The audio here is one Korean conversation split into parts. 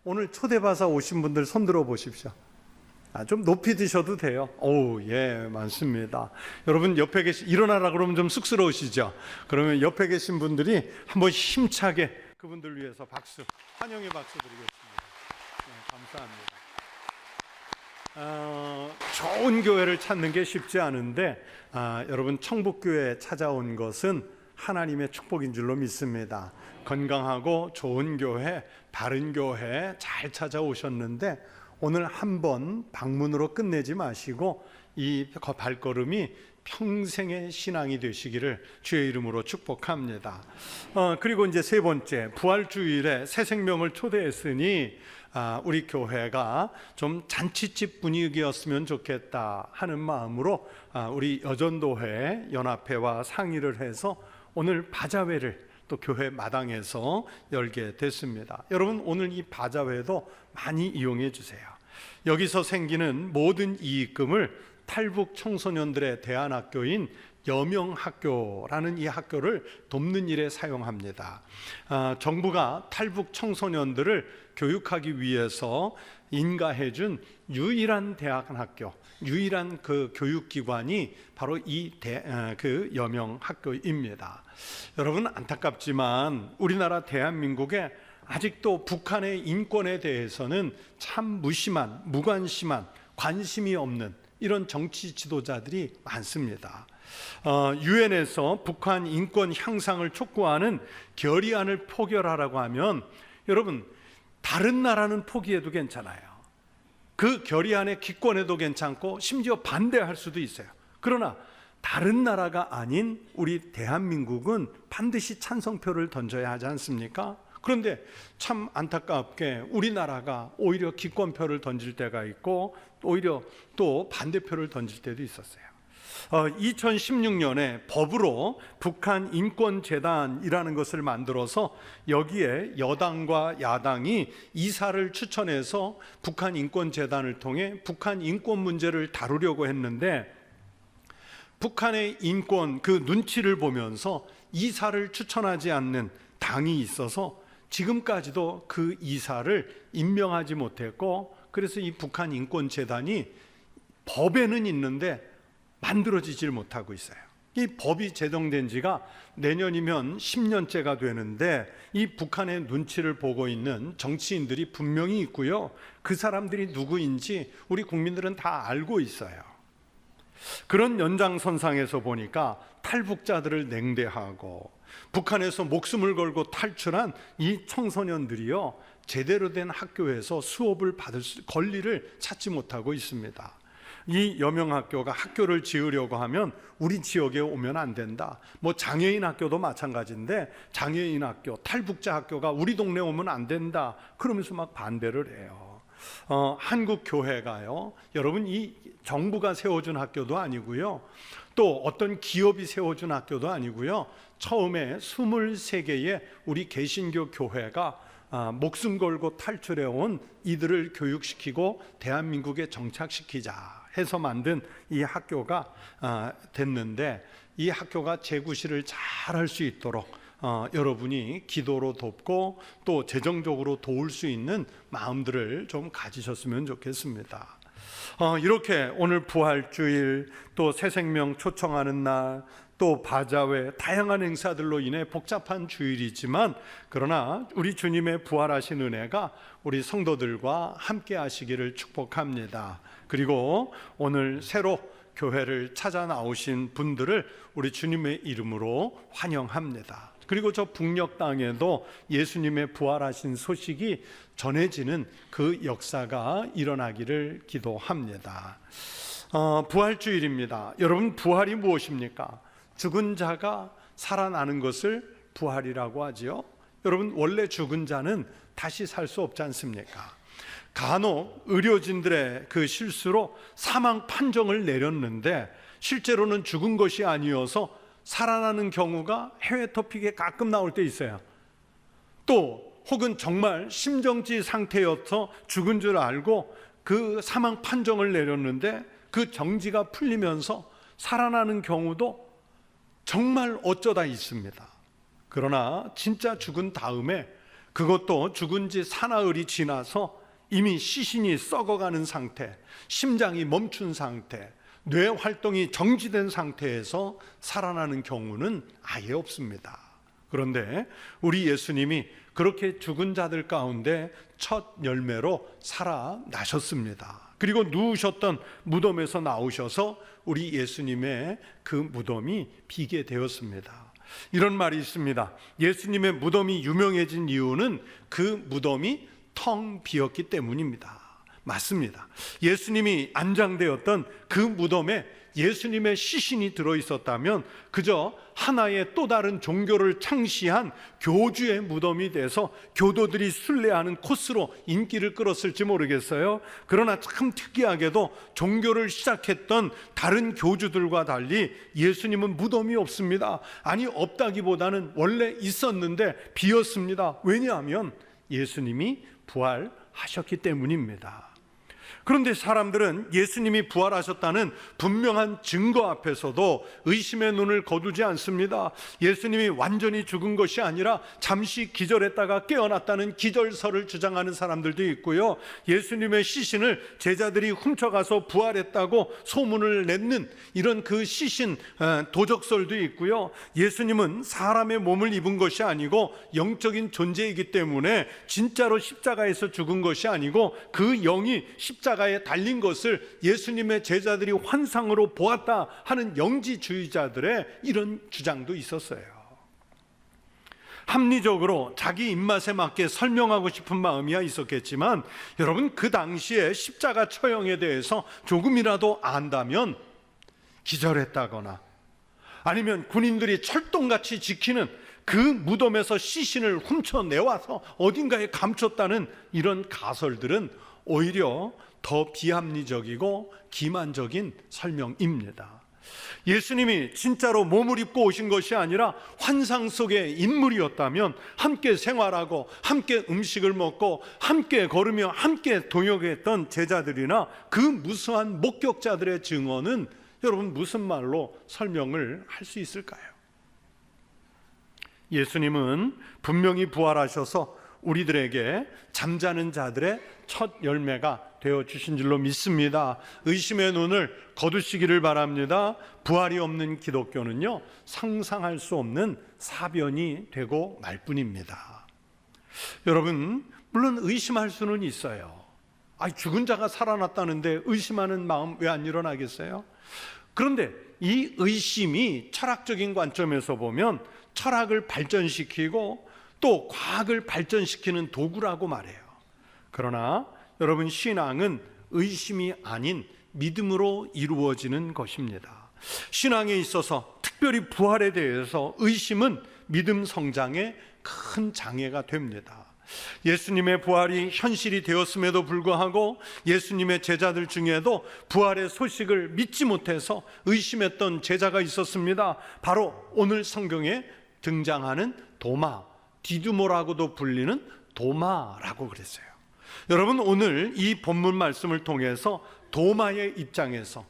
오늘 초대받아 오신 분들 손 들어 보십시오. 좀 높이 드셔도 돼요. 예, 많습니다. 여러분 옆에 일어나라 그러면 좀 쑥스러우시죠? 그러면 옆에 계신 분들이 한번 힘차게 그분들 위해서 박수, 환영의 박수 드리겠습니다. 네, 감사합니다. 좋은 교회를 찾는 게 쉽지 않은데 여러분 청북교회에 찾아온 것은 하나님의 축복인 줄로 믿습니다. 건강하고 좋은 교회, 바른 교회 잘 찾아오셨는데 오늘 한번 방문으로 끝내지 마시고 이 발걸음이 평생의 신앙이 되시기를 주의 이름으로 축복합니다. 그리고 이제 세 번째, 부활주일에 새 생명을 초대했으니 우리 교회가 좀 잔치집 분위기였으면 좋겠다 하는 마음으로 우리 여전도회 연합회와 상의를 해서 오늘 바자회를 또 교회 마당에서 열게 됐습니다. 여러분 오늘 이 바자회도 많이 이용해 주세요. 여기서 생기는 모든 이익금을 탈북 청소년들의 대안학교인 여명학교라는 이 학교를 돕는 일에 사용합니다. 정부가 탈북 청소년들을 교육하기 위해서 인가해준 유일한 대학학교, 유일한 그 교육기관이 바로 그 여명학교입니다. 여러분 안타깝지만 우리나라 대한민국에 아직도 북한의 인권에 대해서는 참 무심한, 무관심한, 관심이 없는 이런 정치 지도자들이 많습니다. 유엔에서 북한 인권 향상을 촉구하는 결의안을 포결하라고 하면 여러분 다른 나라는 포기해도 괜찮아요. 그 결의안에 기권해도 괜찮고 심지어 반대할 수도 있어요. 그러나 다른 나라가 아닌 우리 대한민국은 반드시 찬성표를 던져야 하지 않습니까? 그런데 참 안타깝게 우리나라가 오히려 기권표를 던질 때가 있고 오히려 또 반대표를 던질 때도 있었어요. 2016년에 법으로 북한 인권재단이라는 것을 만들어서 여기에 여당과 야당이 이사를 추천해서 북한 인권재단을 통해 북한 인권 문제를 다루려고 했는데 북한의 인권 그 눈치를 보면서 이사를 추천하지 않는 당이 있어서 지금까지도 그 이사를 임명하지 못했고 그래서 이 북한 인권재단이 법에는 있는데 만들어지질 못하고 있어요. 이 법이 제정된 지가 내년이면 10년째가 되는데 이 북한의 눈치를 보고 있는 정치인들이 분명히 있고요. 그 사람들이 누구인지 우리 국민들은 다 알고 있어요. 그런 연장선상에서 보니까 탈북자들을 냉대하고 북한에서 목숨을 걸고 탈출한 이 청소년들이요 제대로 된 학교에서 수업을 받을 권리를 찾지 못하고 있습니다. 이 여명학교가 학교를 지으려고 하면 우리 지역에 오면 안 된다. 장애인 학교도 마찬가지인데 장애인 학교, 탈북자 학교가 우리 동네에 오면 안 된다. 그러면서 막 반대를 해요. 한국 교회가요. 여러분 이 정부가 세워준 학교도 아니고요. 또 어떤 기업이 세워준 학교도 아니고요. 처음에 23개의 우리 개신교 교회가 목숨 걸고 탈출해온 이들을 교육시키고 대한민국에 정착시키자 해서 만든 이 학교가 됐는데 이 학교가 재구실을 잘 할 수 있도록 여러분이 기도로 돕고 또 재정적으로 도울 수 있는 마음들을 좀 가지셨으면 좋겠습니다. 이렇게 오늘 부활주일 또 새생명 초청하는 날 또 바자회 다양한 행사들로 인해 복잡한 주일이지만 그러나 우리 주님의 부활하신 은혜가 우리 성도들과 함께 하시기를 축복합니다. 그리고 오늘 새로 교회를 찾아 나오신 분들을 우리 주님의 이름으로 환영합니다. 그리고 저 북녘 땅에도 예수님의 부활하신 소식이 전해지는 그 역사가 일어나기를 기도합니다. 부활주일입니다. 여러분 부활이 무엇입니까? 죽은 자가 살아나는 것을 부활이라고 하지요. 여러분 원래 죽은 자는 다시 살 수 없지 않습니까? 간혹 의료진들의 그 실수로 사망 판정을 내렸는데 실제로는 죽은 것이 아니어서 살아나는 경우가 해외 토픽에 가끔 나올 때 있어요. 또 혹은 정말 심정지 상태여서 죽은 줄 알고 그 사망 판정을 내렸는데 그 정지가 풀리면서 살아나는 경우도 정말 어쩌다 있습니다. 그러나 진짜 죽은 다음에 그것도 죽은 지 사나흘이 지나서 이미 시신이 썩어가는 상태, 심장이 멈춘 상태, 뇌 활동이 정지된 상태에서 살아나는 경우는 아예 없습니다. 그런데 우리 예수님이 그렇게 죽은 자들 가운데 첫 열매로 살아나셨습니다. 그리고 누우셨던 무덤에서 나오셔서 우리 예수님의 그 무덤이 비게 되었습니다. 이런 말이 있습니다. 예수님의 무덤이 유명해진 이유는 그 무덤이 텅 비었기 때문입니다. 맞습니다. 예수님이 안장되었던 그 무덤에 예수님의 시신이 들어있었다면 그저 하나의 또 다른 종교를 창시한 교주의 무덤이 돼서 교도들이 순례하는 코스로 인기를 끌었을지 모르겠어요. 그러나 참 특이하게도 종교를 시작했던 다른 교주들과 달리 예수님은 무덤이 없습니다. 아니, 없다기보다는 원래 있었는데 비었습니다. 왜냐하면 예수님이 부활하셨기 때문입니다. 그런데 사람들은 예수님이 부활하셨다는 분명한 증거 앞에서도 의심의 눈을 거두지 않습니다. 예수님이 완전히 죽은 것이 아니라 잠시 기절했다가 깨어났다는 기절설을 주장하는 사람들도 있고요, 예수님의 시신을 제자들이 훔쳐가서 부활했다고 소문을 내는 이런 그 시신 도적설도 있고요, 예수님은 사람의 몸을 입은 것이 아니고 영적인 존재이기 때문에 진짜로 십자가에서 죽은 것이 아니고 그 영이 십자가에 달린 것을 예수님의 제자들이 환상으로 보았다 하는 영지주의자들의 이런 주장도 있었어요. 합리적으로 자기 입맛에 맞게 설명하고 싶은 마음이야 있었겠지만, 여러분, 그 당시에 십자가 처형에 대해서 조금이라도 안다면 기절했다거나 아니면 군인들이 철동같이 지키는 그 무덤에서 시신을 훔쳐내와서 어딘가에 감췄다는 이런 가설들은 오히려 더 비합리적이고 기만적인 설명입니다. 예수님이 진짜로 몸을 입고 오신 것이 아니라 환상 속의 인물이었다면 함께 생활하고 함께 음식을 먹고 함께 걸으며 함께 동역했던 제자들이나 그 무수한 목격자들의 증언은 여러분 무슨 말로 설명을 할 수 있을까요? 예수님은 분명히 부활하셔서 우리들에게 잠자는 자들의 첫 열매가 되어 주신 줄로 믿습니다. 의심의 눈을 거두시기를 바랍니다. 부활이 없는 기독교는요, 상상할 수 없는 사변이 되고 말 뿐입니다. 여러분, 물론 의심할 수는 있어요. 죽은 자가 살아났다는데 의심하는 마음 왜 안 일어나겠어요? 그런데 이 의심이 철학적인 관점에서 보면 철학을 발전시키고 또 과학을 발전시키는 도구라고 말해요. 그러나 여러분, 신앙은 의심이 아닌 믿음으로 이루어지는 것입니다. 신앙에 있어서 특별히 부활에 대해서 의심은 믿음 성장에 큰 장애가 됩니다. 예수님의 부활이 현실이 되었음에도 불구하고 예수님의 제자들 중에도 부활의 소식을 믿지 못해서 의심했던 제자가 있었습니다. 바로 오늘 성경에 등장하는 도마, 디두모라고도 불리는 도마라고 그랬어요. 여러분, 오늘 이 본문 말씀을 통해서 도마의 입장에서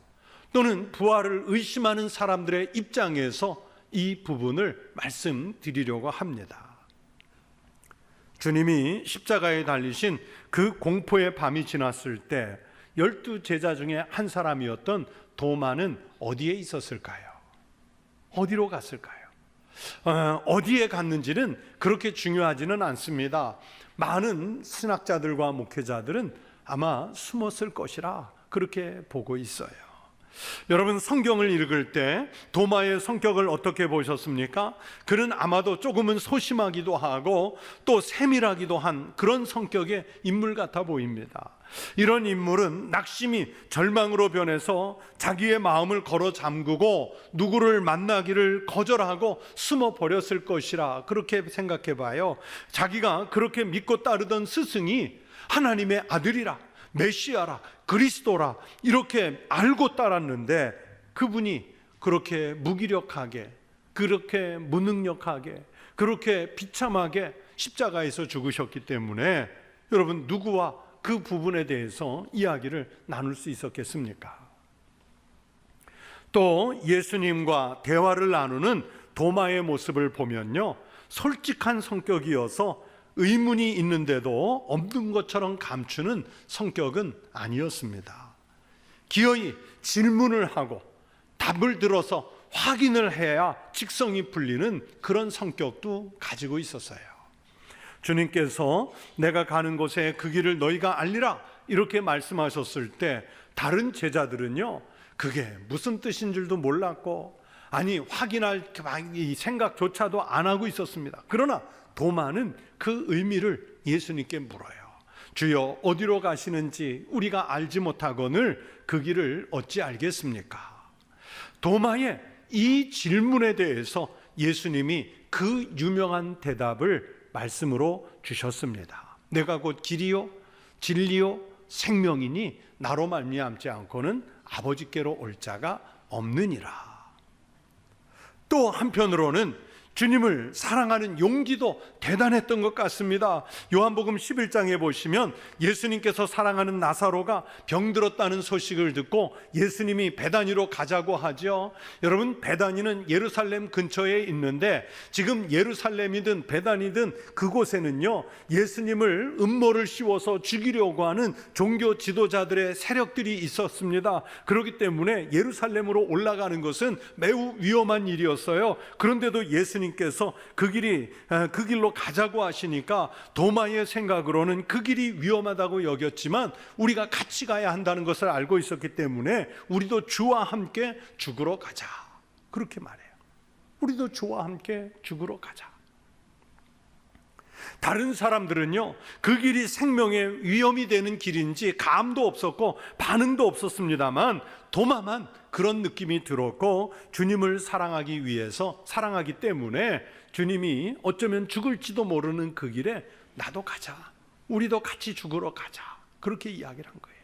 또는 부활을 의심하는 사람들의 입장에서 이 부분을 말씀드리려고 합니다. 주님이 십자가에 달리신 그 공포의 밤이 지났을 때 12제자 중에 한 사람이었던 도마는 어디에 있었을까요? 어디로 갔을까요? 어디에 갔는지는 그렇게 중요하지는 않습니다. 많은 신학자들과 목회자들은 아마 숨었을 것이라 그렇게 보고 있어요. 여러분, 성경을 읽을 때 도마의 성격을 어떻게 보셨습니까? 그는 아마도 조금은 소심하기도 하고 또 세밀하기도 한 그런 성격의 인물 같아 보입니다. 이런 인물은 낙심이 절망으로 변해서 자기의 마음을 걸어 잠그고 누구를 만나기를 거절하고 숨어 버렸을 것이라 그렇게 생각해 봐요. 자기가 그렇게 믿고 따르던 스승이 하나님의 아들이라, 메시아라, 그리스도라 이렇게 알고 따랐는데 그분이 그렇게 무기력하게, 그렇게 무능력하게, 그렇게 비참하게 십자가에서 죽으셨기 때문에 여러분, 누구와 그 부분에 대해서 이야기를 나눌 수 있었겠습니까? 또 예수님과 대화를 나누는 도마의 모습을 보면요, 솔직한 성격이어서 의문이 있는데도 없는 것처럼 감추는 성격은 아니었습니다. 기어이 질문을 하고 답을 들어서 확인을 해야 직성이 풀리는 그런 성격도 가지고 있었어요. 주님께서 내가 가는 곳에 그 길을 너희가 알리라 이렇게 말씀하셨을 때 다른 제자들은요, 그게 무슨 뜻인 줄도 몰랐고, 아니 확인할 이 생각조차도 안 하고 있었습니다. 그러나 도마는 그 의미를 예수님께 물어요. 주여 어디로 가시는지 우리가 알지 못하거늘 그 길을 어찌 알겠습니까? 도마의 이 질문에 대해서 예수님이 그 유명한 대답을 말씀으로 주셨습니다. 내가 곧 길이요 진리요 생명이니 나로 말미암지 않고는 아버지께로 올 자가 없느니라. 또 한편으로는 주님을 사랑하는 용기도 대단했던 것 같습니다. 요한복음 11장에 보시면 예수님께서 사랑하는 나사로가 병들었다는 소식을 듣고 예수님이 베다니로 가자고 하죠. 여러분, 베다니는 예루살렘 근처에 있는데 지금 예루살렘이든 베다니든 그곳에는요, 예수님을 음모를 씌워서 죽이려고 하는 종교 지도자들의 세력들이 있었습니다. 그렇기 때문에 예루살렘으로 올라가는 것은 매우 위험한 일이었어요. 그런데도 예수님께서 그 길로 가자고 하시니까 도마의 생각으로는 그 길이 위험하다고 여겼지만 우리가 같이 가야 한다는 것을 알고 있었기 때문에 우리도 주와 함께 죽으러 가자, 그렇게 말해요. 우리도 주와 함께 죽으러 가자. 다른 사람들은요, 그 길이 생명의 위험이 되는 길인지 감도 없었고 반응도 없었습니다만 도마만 그런 느낌이 들었고, 주님을 사랑하기 때문에 주님이 어쩌면 죽을지도 모르는 그 길에 나도 가자, 우리도 같이 죽으러 가자, 그렇게 이야기를 한 거예요.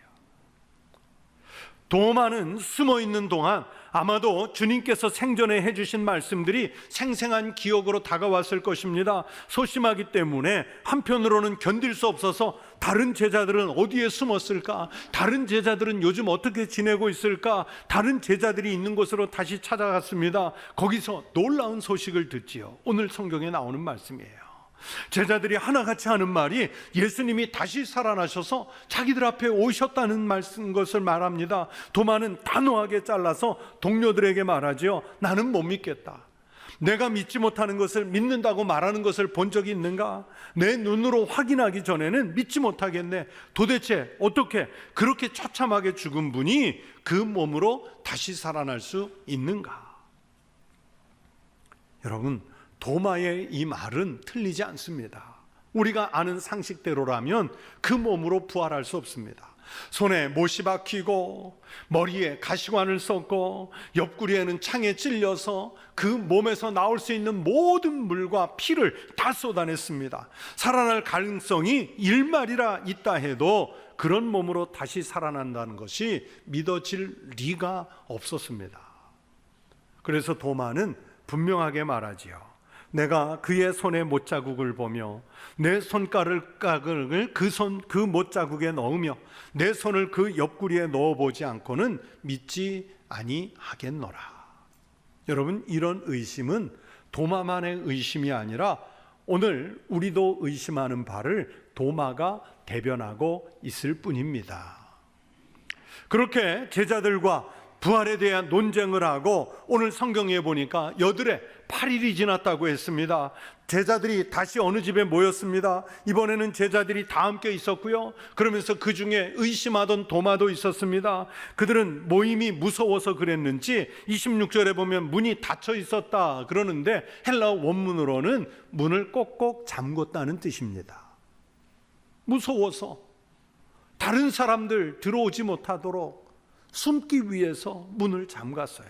도마는 숨어있는 동안 아마도 주님께서 생전에 해주신 말씀들이 생생한 기억으로 다가왔을 것입니다. 소심하기 때문에 한편으로는 견딜 수 없어서 다른 제자들은 어디에 숨었을까? 다른 제자들은 요즘 어떻게 지내고 있을까? 다른 제자들이 있는 곳으로 다시 찾아갔습니다. 거기서 놀라운 소식을 듣지요. 오늘 성경에 나오는 말씀이에요. 제자들이 하나같이 하는 말이 예수님이 다시 살아나셔서 자기들 앞에 오셨다는 것을 말합니다. 도마는 단호하게 잘라서 동료들에게 말하지요. 나는 못 믿겠다. 내가 믿지 못하는 것을 믿는다고 말하는 것을 본 적이 있는가? 내 눈으로 확인하기 전에는 믿지 못하겠네. 도대체 어떻게 그렇게 처참하게 죽은 분이 그 몸으로 다시 살아날 수 있는가? 여러분, 도마의 이 말은 틀리지 않습니다. 우리가 아는 상식대로라면 그 몸으로 부활할 수 없습니다. 손에 못이 박히고 머리에 가시관을 썼고 옆구리에는 창에 찔려서 그 몸에서 나올 수 있는 모든 물과 피를 다 쏟아냈습니다. 살아날 가능성이 일말이라 있다 해도 그런 몸으로 다시 살아난다는 것이 믿어질 리가 없었습니다. 그래서 도마는 분명하게 말하지요. 내가 그의 손에 못자국을 보며 내 손가락을 그 못자국에 넣으며 내 손을 그 옆구리에 넣어보지 않고는 믿지 아니하겠노라. 여러분, 이런 의심은 도마만의 의심이 아니라 오늘 우리도 의심하는 바를 도마가 대변하고 있을 뿐입니다. 그렇게 제자들과 부활에 대한 논쟁을 하고 오늘 성경에 보니까 여들에 8일이 지났다고 했습니다. 제자들이 다시 어느 집에 모였습니다. 이번에는 제자들이 다 함께 있었고요. 그러면서 그 중에 의심하던 도마도 있었습니다. 그들은 모임이 무서워서 그랬는지 26절에 보면 문이 닫혀 있었다 그러는데 헬라어 원문으로는 문을 꼭꼭 잠궜다는 뜻입니다. 무서워서 다른 사람들 들어오지 못하도록 숨기 위해서 문을 잠갔어요.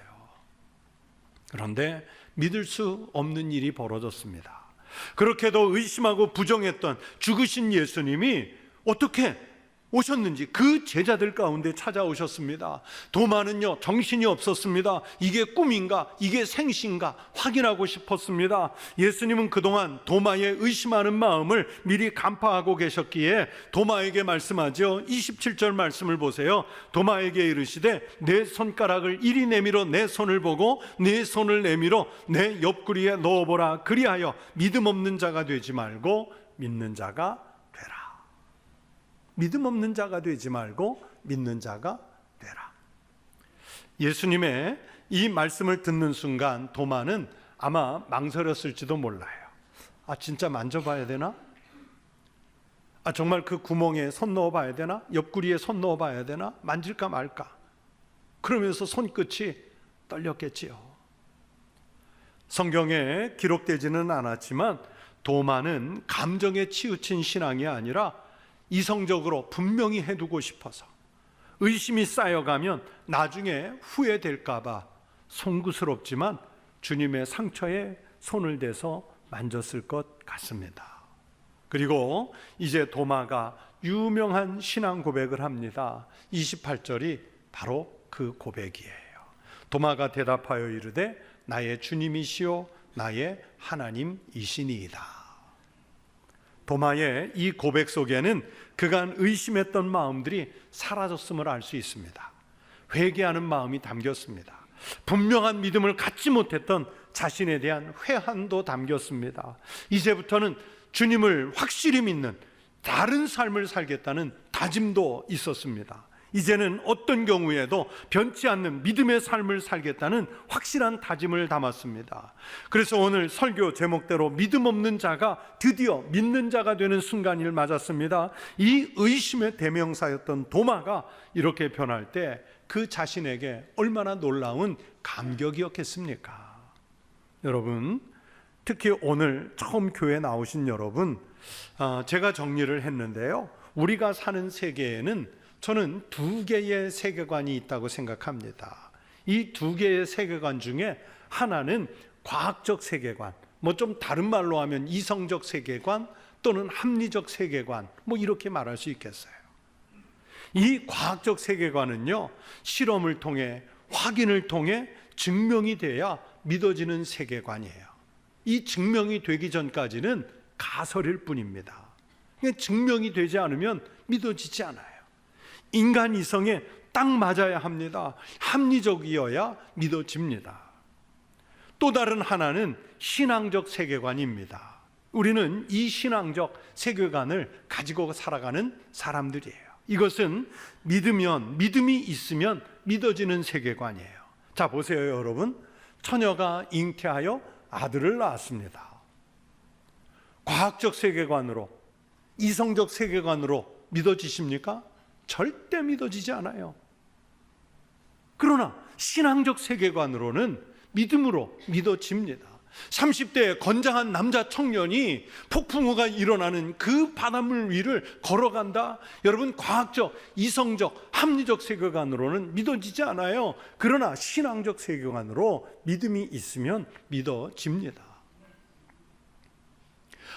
그런데 믿을 수 없는 일이 벌어졌습니다. 그렇게도 의심하고 부정했던 죽으신 예수님이 어떻게 오셨는지 그 제자들 가운데 찾아오셨습니다. 도마는요, 정신이 없었습니다. 이게 꿈인가 이게 생신가 확인하고 싶었습니다. 예수님은 그동안 도마의 의심하는 마음을 미리 간파하고 계셨기에 도마에게 말씀하죠. 27절 말씀을 보세요. 도마에게 이르시되 내 손가락을 이리 내밀어 내 손을 보고 내 손을 내밀어 내 옆구리에 넣어보라. 그리하여 믿음 없는 자가 되지 말고 믿는 자가 되라. 믿음 없는 자가 되지 말고 믿는 자가 되라. 예수님의 이 말씀을 듣는 순간 도마는 아마 망설였을지도 몰라요. 진짜 만져봐야 되나? 정말 그 구멍에 손 넣어봐야 되나? 옆구리에 손 넣어봐야 되나? 만질까 말까? 그러면서 손끝이 떨렸겠지요. 성경에 기록되지는 않았지만 도마는 감정에 치우친 신앙이 아니라 이성적으로 분명히 해두고 싶어서 의심이 쌓여가면 나중에 후회될까 봐 송구스럽지만 주님의 상처에 손을 대서 만졌을 것 같습니다. 그리고 이제 도마가 유명한 신앙 고백을 합니다. 28절이 바로 그 고백이에요. 도마가 대답하여 이르되 나의 주님이시요 나의 하나님이시니이다. 도마의 이 고백 속에는 그간 의심했던 마음들이 사라졌음을 알 수 있습니다. 회개하는 마음이 담겼습니다. 분명한 믿음을 갖지 못했던 자신에 대한 회한도 담겼습니다. 이제부터는 주님을 확실히 믿는 다른 삶을 살겠다는 다짐도 있었습니다. 이제는 어떤 경우에도 변치 않는 믿음의 삶을 살겠다는 확실한 다짐을 담았습니다. 그래서 오늘 설교 제목대로 믿음 없는 자가 드디어 믿는 자가 되는 순간을 맞았습니다. 이 의심의 대명사였던 도마가 이렇게 변할 때 그 자신에게 얼마나 놀라운 감격이었겠습니까? 여러분, 특히 오늘 처음 교회 나오신 여러분, 제가 정리를 했는데요, 우리가 사는 세계에는 저는 두 개의 세계관이 있다고 생각합니다. 이 두 개의 세계관 중에 하나는 과학적 세계관, 좀 다른 말로 하면 이성적 세계관 또는 합리적 세계관, 이렇게 말할 수 있겠어요. 이 과학적 세계관은요, 실험을 통해 확인을 통해 증명이 돼야 믿어지는 세계관이에요. 이 증명이 되기 전까지는 가설일 뿐입니다. 증명이 되지 않으면 믿어지지 않아요. 인간 이성에 딱 맞아야 합니다. 합리적이어야 믿어집니다. 또 다른 하나는 신앙적 세계관입니다. 우리는 이 신앙적 세계관을 가지고 살아가는 사람들이에요. 이것은 믿음이 있으면 믿어지는 세계관이에요. 자, 보세요, 여러분. 처녀가 잉태하여 아들을 낳았습니다. 과학적 세계관으로, 이성적 세계관으로 믿어지십니까? 절대 믿어지지 않아요. 그러나 신앙적 세계관으로는 믿음으로 믿어집니다. 30대의 건장한 남자 청년이 폭풍우가 일어나는 그 바닷물 위를 걸어간다. 여러분, 과학적, 이성적, 합리적 세계관으로는 믿어지지 않아요. 그러나 신앙적 세계관으로 믿음이 있으면 믿어집니다.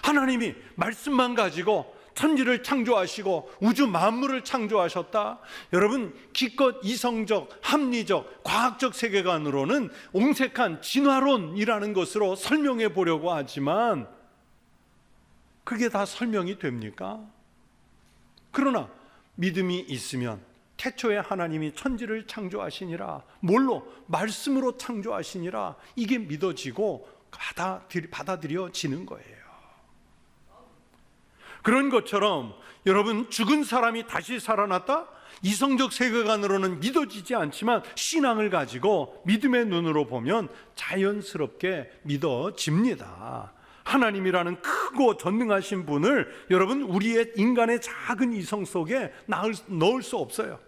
하나님이 말씀만 가지고 천지를 창조하시고 우주 만물을 창조하셨다. 여러분, 기껏 이성적, 합리적, 과학적 세계관으로는 옹색한 진화론이라는 것으로 설명해 보려고 하지만 그게 다 설명이 됩니까? 그러나 믿음이 있으면 태초에 하나님이 천지를 창조하시니라, 뭘로? 말씀으로 창조하시니라, 이게 믿어지고 받아들여지는 거예요. 그런 것처럼 여러분, 죽은 사람이 다시 살아났다? 이성적 세계관으로는 믿어지지 않지만 신앙을 가지고 믿음의 눈으로 보면 자연스럽게 믿어집니다. 하나님이라는 크고 전능하신 분을 여러분, 우리의 인간의 작은 이성 속에 넣을 수 없어요.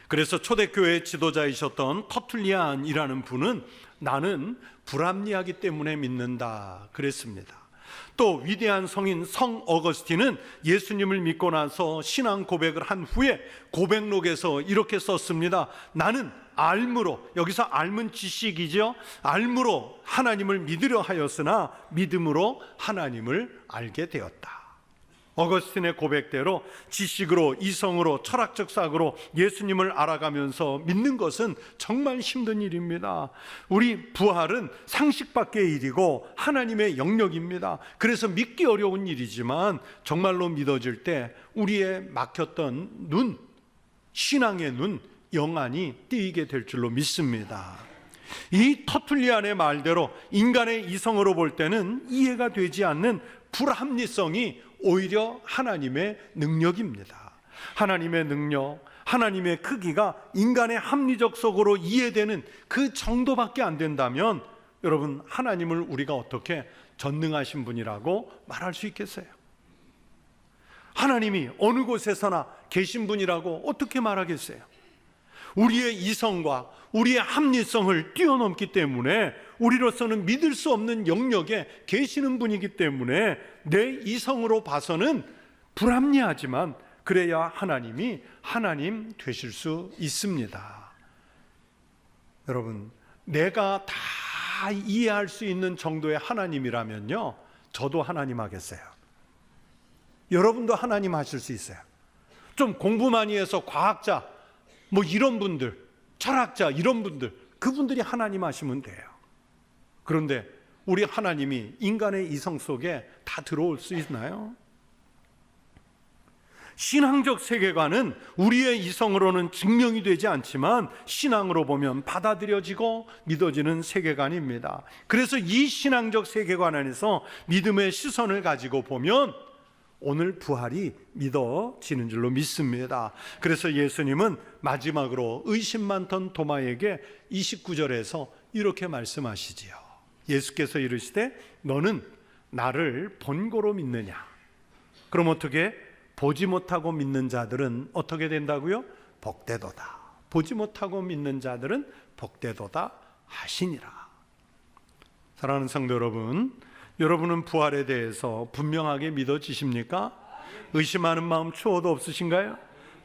그래서 초대교회 지도자이셨던 터툴리안이라는 분은 나는 불합리하기 때문에 믿는다 그랬습니다. 또 위대한 성인 성 어거스틴은 예수님을 믿고 나서 신앙 고백을 한 후에 고백록에서 이렇게 썼습니다. 나는 알므로, 여기서 알면 지식이죠. 알므로 하나님을 믿으려 하였으나 믿음으로 하나님을 알게 되었다. 어거스틴의 고백대로 지식으로, 이성으로, 철학적 사고로 예수님을 알아가면서 믿는 것은 정말 힘든 일입니다. 우리 부활은 상식 밖의 일이고 하나님의 영역입니다. 그래서 믿기 어려운 일이지만 정말로 믿어질 때 우리의 막혔던 눈, 신앙의 눈, 영안이 띄게 될 줄로 믿습니다. 이 터툴리안의 말대로 인간의 이성으로 볼 때는 이해가 되지 않는 불합리성이 오히려 하나님의 능력입니다. 하나님의 능력, 하나님의 크기가 인간의 합리적 속으로 이해되는 그 정도밖에 안 된다면 여러분, 하나님을 우리가 어떻게 전능하신 분이라고 말할 수 있겠어요? 하나님이 어느 곳에서나 계신 분이라고 어떻게 말하겠어요? 우리의 이성과 우리의 합리성을 뛰어넘기 때문에 우리로서는 믿을 수 없는 영역에 계시는 분이기 때문에 내 이성으로 봐서는 불합리하지만 그래야 하나님이 하나님 되실 수 있습니다. 여러분, 내가 다 이해할 수 있는 정도의 하나님이라면요, 저도 하나님 하겠어요. 여러분도 하나님 하실 수 있어요. 좀 공부 많이 해서 과학자 뭐 이런 분들, 철학자 이런 분들, 그분들이 하나님 하시면 돼요. 그런데 우리 하나님이 인간의 이성 속에 다 들어올 수 있나요? 신앙적 세계관은 우리의 이성으로는 증명이 되지 않지만 신앙으로 보면 받아들여지고 믿어지는 세계관입니다. 그래서 이 신앙적 세계관 안에서 믿음의 시선을 가지고 보면 오늘 부활이 믿어지는 줄로 믿습니다. 그래서 예수님은 마지막으로 의심 많던 도마에게 29절에서 이렇게 말씀하시지요. 예수께서 이르시되 너는 나를 본고로 믿느냐? 그럼 어떻게? 보지 못하고 믿는 자들은 어떻게 된다고요? 복되도다. 보지 못하고 믿는 자들은 복되도다 하시니라. 사랑하는 성도 여러분, 여러분은 부활에 대해서 분명하게 믿어지십니까? 의심하는 마음 추워도 없으신가요?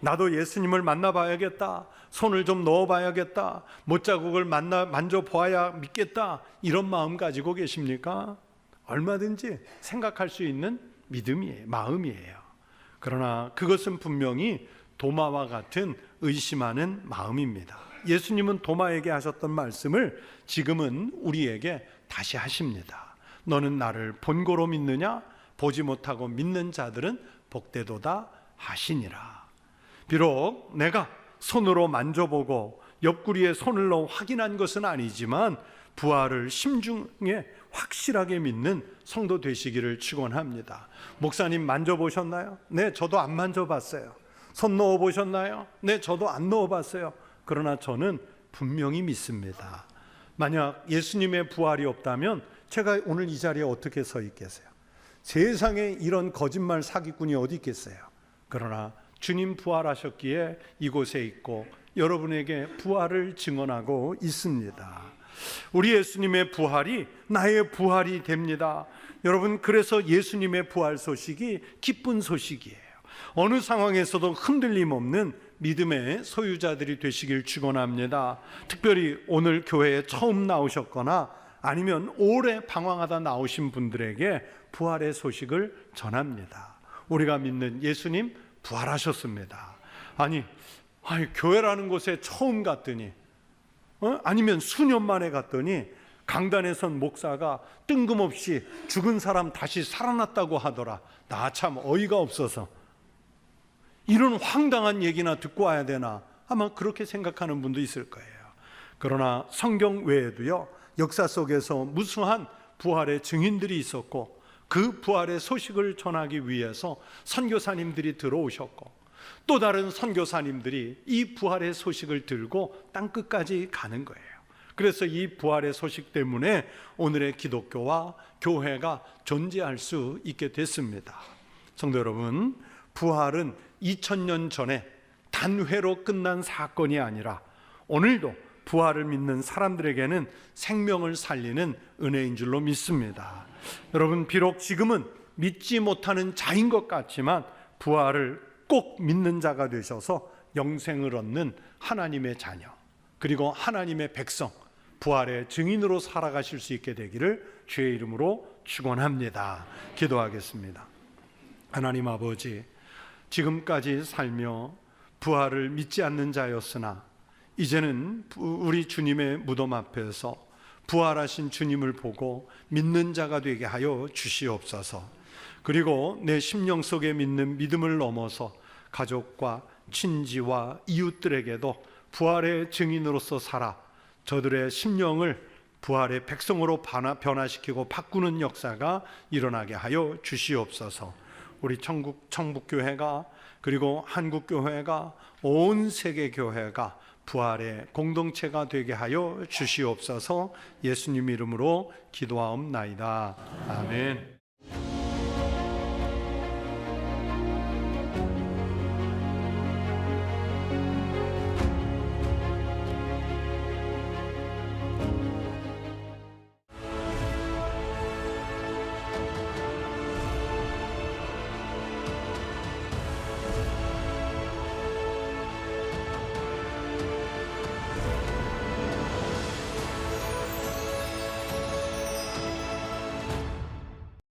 나도 예수님을 만나봐야겠다, 손을 좀 넣어봐야겠다, 못자국을 만져보아야 믿겠다, 이런 마음 가지고 계십니까? 얼마든지 생각할 수 있는 믿음이에요, 마음이에요. 그러나 그것은 분명히 도마와 같은 의심하는 마음입니다. 예수님은 도마에게 하셨던 말씀을 지금은 우리에게 다시 하십니다. 너는 나를 본고로 믿느냐? 보지 못하고 믿는 자들은 복되도다 하시니라. 비록 내가 손으로 만져보고 옆구리에 손을 넣어 확인한 것은 아니지만 부활을 심중에 확실하게 믿는 성도 되시기를 축원합니다. 목사님 만져보셨나요? 네, 저도 안 만져봤어요. 손 넣어보셨나요? 네, 저도 안 넣어봤어요. 그러나 저는 분명히 믿습니다. 만약 예수님의 부활이 없다면 제가 오늘 이 자리에 어떻게 서 있겠어요? 세상에 이런 거짓말 사기꾼이 어디 있겠어요? 그러나 주님 부활하셨기에 이곳에 있고 여러분에게 부활을 증언하고 있습니다. 우리 예수님의 부활이 나의 부활이 됩니다. 여러분, 그래서 예수님의 부활 소식이 기쁜 소식이에요. 어느 상황에서도 흔들림 없는 믿음의 소유자들이 되시길 축원합니다. 특별히 오늘 교회에 처음 나오셨거나 아니면 오래 방황하다 나오신 분들에게 부활의 소식을 전합니다. 우리가 믿는 예수님 부활하셨습니다. 아니 교회라는 곳에 처음 갔더니 아니면 수년 만에 갔더니 강단에 선 목사가 뜬금없이 죽은 사람 다시 살아났다고 하더라. 나 참 어이가 없어서 이런 황당한 얘기나 듣고 와야 되나, 아마 그렇게 생각하는 분도 있을 거예요. 그러나 성경 외에도요, 역사 속에서 무수한 부활의 증인들이 있었고 그 부활의 소식을 전하기 위해서 선교사님들이 들어오셨고 또 다른 선교사님들이 이 부활의 소식을 들고 땅끝까지 가는 거예요. 그래서 이 부활의 소식 때문에 오늘의 기독교와 교회가 존재할 수 있게 됐습니다. 성도 여러분, 부활은 2000년 전에 단회로 끝난 사건이 아니라 오늘도 부활을 믿는 사람들에게는 생명을 살리는 은혜인 줄로 믿습니다. 여러분, 비록 지금은 믿지 못하는 자인 것 같지만 부활을 꼭 믿는 자가 되셔서 영생을 얻는 하나님의 자녀, 그리고 하나님의 백성, 부활의 증인으로 살아가실 수 있게 되기를 주의 이름으로 축원합니다. 기도하겠습니다. 하나님 아버지, 지금까지 살며 부활을 믿지 않는 자였으나 이제는 우리 주님의 무덤 앞에서 부활하신 주님을 보고 믿는 자가 되게 하여 주시옵소서. 그리고 내 심령 속에 믿는 믿음을 넘어서 가족과 친지와 이웃들에게도 부활의 증인으로서 살아 저들의 심령을 부활의 백성으로 변화시키고 바꾸는 역사가 일어나게 하여 주시옵소서. 우리 청북교회가 그리고 한국교회가 온 세계교회가 부활의 공동체가 되게 하여 주시옵소서. 예수님 이름으로 기도하옵나이다. 아멘.